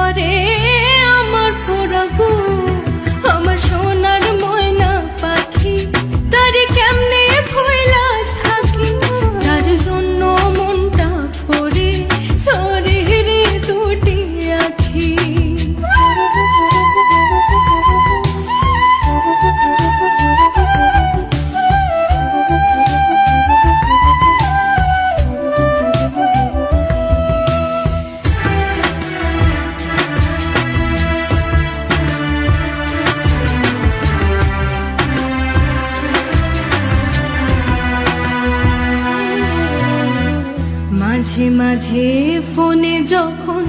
করে আমার পোড়া বুক। আমার সোনার ময়না পাখি, তারে কেমনে ভুইলা থাকি, তার জন্য মনটা পড়ে শরীরে দুটি আখি। মাঝে মাঝে ফোনে যখন